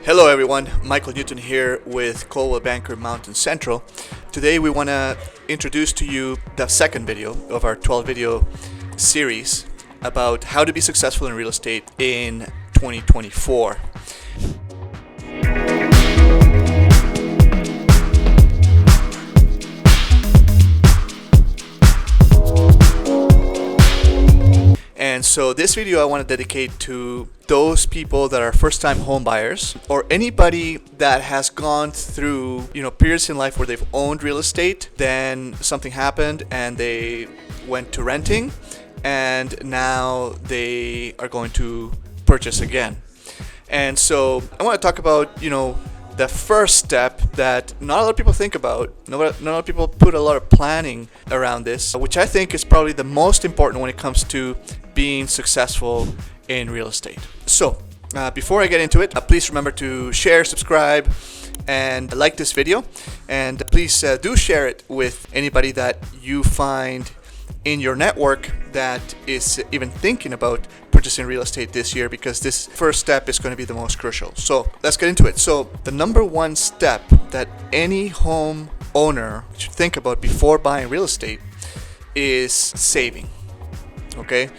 Hello everyone, Michael Newton here with Coldwell Banker Mountain Central. Today we want to introduce to you the second video of our 12 video series about how to be successful in real estate in 2024. And so this video I want to dedicate to those people that are first-time home buyers, or anybody that has gone through, periods in life where they've owned real estate, then something happened and they went to renting, and now they are going to purchase again. And so I want to talk about, the first step that not a lot of people think about. Not a lot of people put a lot of planning around this, which I think is probably the most important when it comes to being successful in real estate. So before I get into it, please remember to share, subscribe, and like this video. And please do share it with anybody that you find in your network that is even thinking about purchasing real estate this year, because this first step is going to be the most crucial. So let's get into it. So the number one step that any home owner should think about before buying real estate is saving. Okay?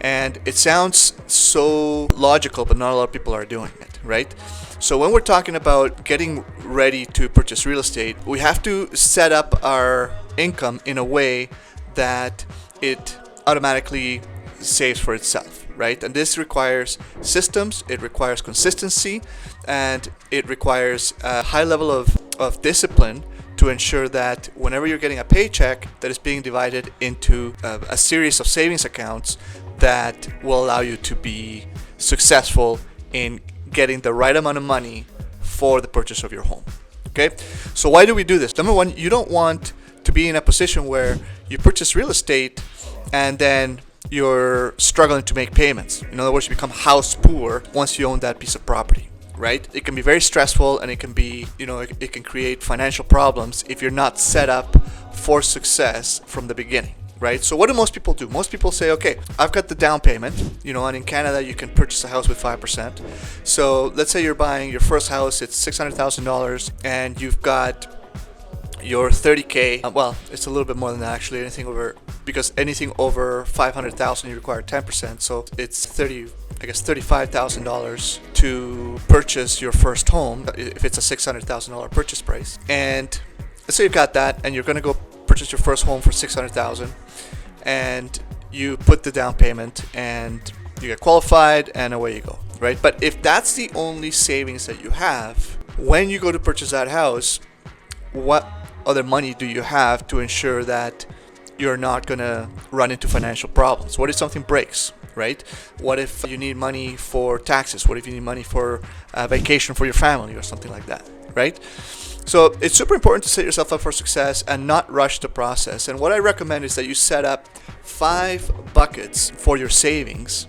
And it sounds so logical, but not a lot of people are doing it, right? So when we're talking about getting ready to purchase real estate, we have to set up our income in a way that it automatically saves for itself, right? And this requires systems, it requires consistency, and it requires a high level of discipline to ensure that whenever you're getting a paycheck, that is being divided into a series of savings accounts that will allow you to be successful in getting the right amount of money for the purchase of your home. Okay? So why do we do this? Number one, you don't want to be in a position where you purchase real estate and then you're struggling to make payments. In other words, you become house poor once you own that piece of property, right? It can be very stressful, and it can be, it can create financial problems if you're not set up for success from the beginning, right? So what do most people do? Most people say, okay, I've got the down payment, and in Canada you can purchase a house with 5%. So let's say you're buying your first house, it's $600,000, and you've got your 30K, well, it's a little bit more than that actually, because anything over 500,000 you require 10%, so it's $35,000 to purchase your first home if it's a $600,000 purchase price. And let's say you've got that and you're going to go purchase your first home for $600,000, and you put the down payment and you get qualified and away you go, right? But if that's the only savings that you have when you go to purchase that house, what other money do you have to ensure that you're not going to run into financial problems? What if something breaks, right? What if you need money for taxes? What if you need money for a vacation for your family or something like that, right? So it's super important to set yourself up for success and not rush the process. And what I recommend is that you set up 5 buckets for your savings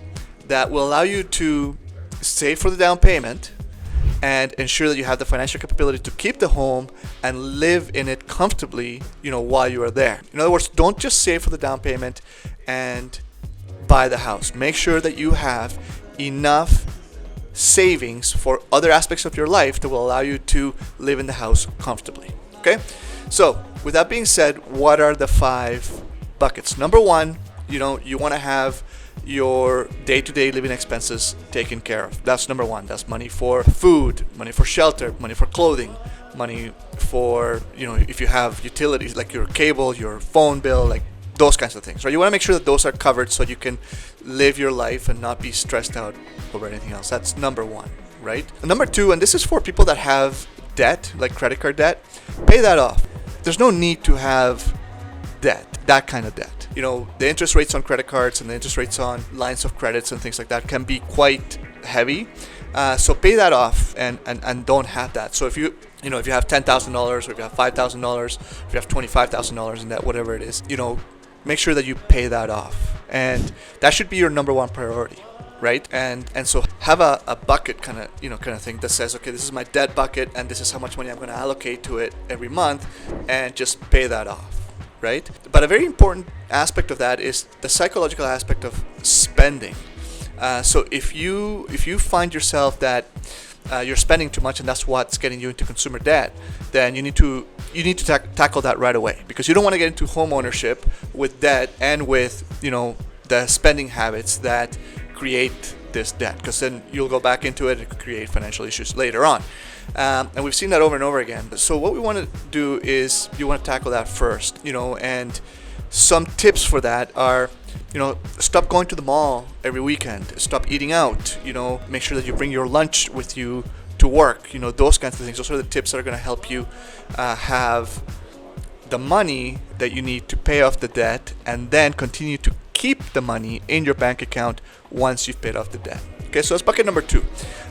that will allow you to save for the down payment and ensure that you have the financial capability to keep the home and live in it comfortably, while you are there. In other words, don't just save for the down payment and buy the house. Make sure that you have enough savings for other aspects of your life that will allow you to live in the house comfortably. Okay? So, with that being said, what are the 5 buckets? Number one, you want to have your day-to-day living expenses taken care of. That's number one. That's money for food, money for shelter, money for clothing, money for, if you have utilities like your cable, your phone bill, like those kinds of things, right? You want to make sure that those are covered so you can live your life and not be stressed out over anything else. That's number one, right? And number two, and this is for people that have debt, like credit card debt, pay that off. There's no need to have debt, that kind of debt. The interest rates on credit cards and the interest rates on lines of credits and things like that can be quite heavy. So pay that off and don't have that. So if you have $10,000, or if you have $5,000, if you have $25,000 in debt, whatever it is, make sure that you pay that off. And that should be your number one priority, right? And so have a bucket kind of thing that says, okay, this is my debt bucket and this is how much money I'm going to allocate to it every month, and just pay that off. Right? But a very important aspect of that is the psychological aspect of spending. So if you find yourself that you're spending too much and that's what's getting you into consumer debt, then you need to tackle that right away, because you don't want to get into home ownership with debt and with the spending habits that create this debt, because then you'll go back into it and create financial issues later on. And we've seen that over and over again. So what we want to do is you want to tackle that first, and some tips for that are, stop going to the mall every weekend, stop eating out, make sure that you bring your lunch with you to work, those kinds of things. Those are the tips that are going to help you have the money that you need to pay off the debt, and then continue to keep the money in your bank account once you've paid off the debt. Okay, so that's bucket number 2.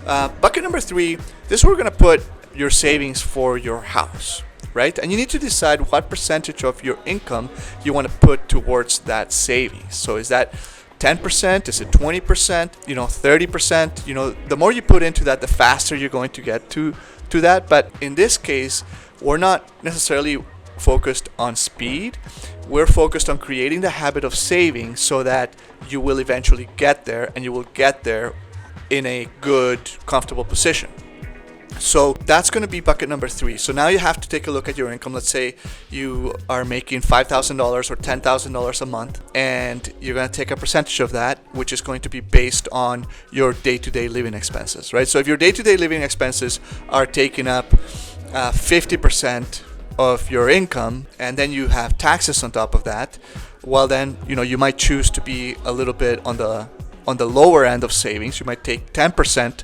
Bucket number 3, this is where we're going to put your savings for your house, right? And you need to decide what percentage of your income you want to put towards that savings. So is that 10%? Is it 20%? 30%? The more you put into that, the faster you're going to get to that. But in this case, we're not necessarily focused on speed. We're focused on creating the habit of saving so that you will eventually get there, and you will get there in a good, comfortable position. So that's going to be bucket number 3. So now you have to take a look at your income. Let's say you are making $5,000 or $10,000 a month, and you're going to take a percentage of that, which is going to be based on your day-to-day living expenses, right? So if your day-to-day living expenses are taking up 50% of your income, and then you have taxes on top of that, well then you might choose to be a little bit on the lower end of savings. You might take 10%,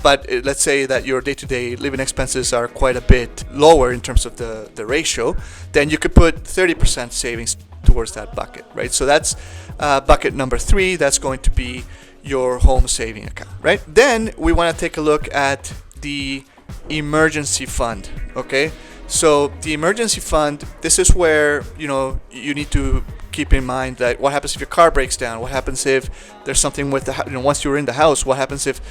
but let's say that your day-to-day living expenses are quite a bit lower in terms of the ratio, then you could put 30% savings towards that bucket, right? So that's bucket number 3. That's going to be your home saving account, right? Then we want to take a look at the emergency fund, okay? So the emergency fund, this is where you need to keep in mind that what happens if your car breaks down? What happens if there's something with the once you're in the house? What happens if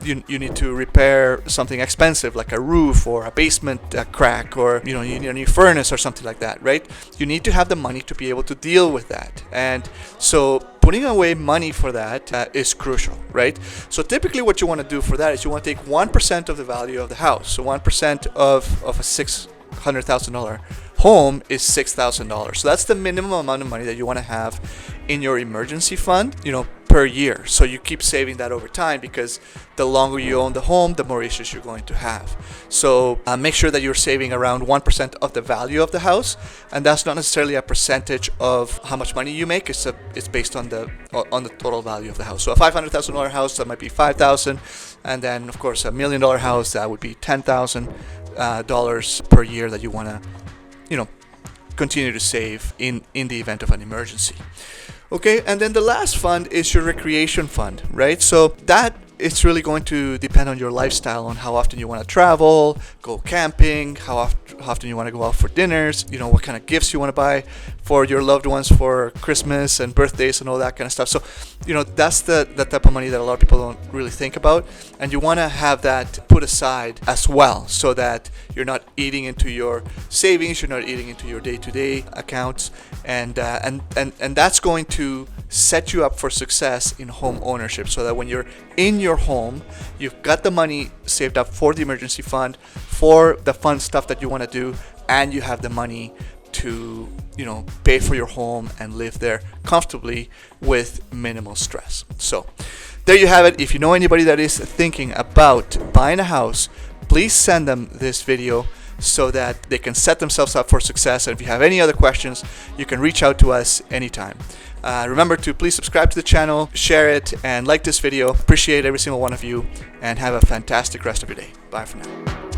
you need to repair something expensive like a roof or a basement crack, or you need a new furnace or something like that, right? You need to have the money to be able to deal with that, and so putting away money for that is crucial, right? So typically what you want to do for that is you want to take 1% of the value of the house. So 1% of a $600,000 home is $6,000. So that's the minimum amount of money that you want to have in your emergency fund, per year. So you keep saving that over time, because the longer you own the home, the more issues you're going to have. So make sure that you're saving around 1% of the value of the house, and that's not necessarily a percentage of how much money you make. It's based on the total value of the house. So a $500,000 house, that might be $5,000, and then of course $1 million house, that would be $10,000 per year that you want to continue to save in the event of an emergency. Okay, and then the last fund is your recreation fund, right? So that it's really going to depend on your lifestyle, on how often you want to travel, go camping, how often you want to go out for dinners, what kind of gifts you want to buy for your loved ones for Christmas and birthdays and all that kind of stuff. So, that's the type of money that a lot of people don't really think about, and you want to have that put aside as well, so that you're not eating into your savings, you're not eating into your day-to-day accounts, and that's going to set you up for success in home ownership, so that when you're in your home, you've got the money saved up for the emergency fund, for the fun stuff that you want to do, and you have the money to pay for your home and live there comfortably with minimal stress. So there you have it. If you know anybody that is thinking about buying a house, please send them this video so that they can set themselves up for success. And if you have any other questions, you can reach out to us anytime. Remember to please subscribe to the channel, share it, and like this video. Appreciate every single one of you, and have a fantastic rest of your day. Bye for now.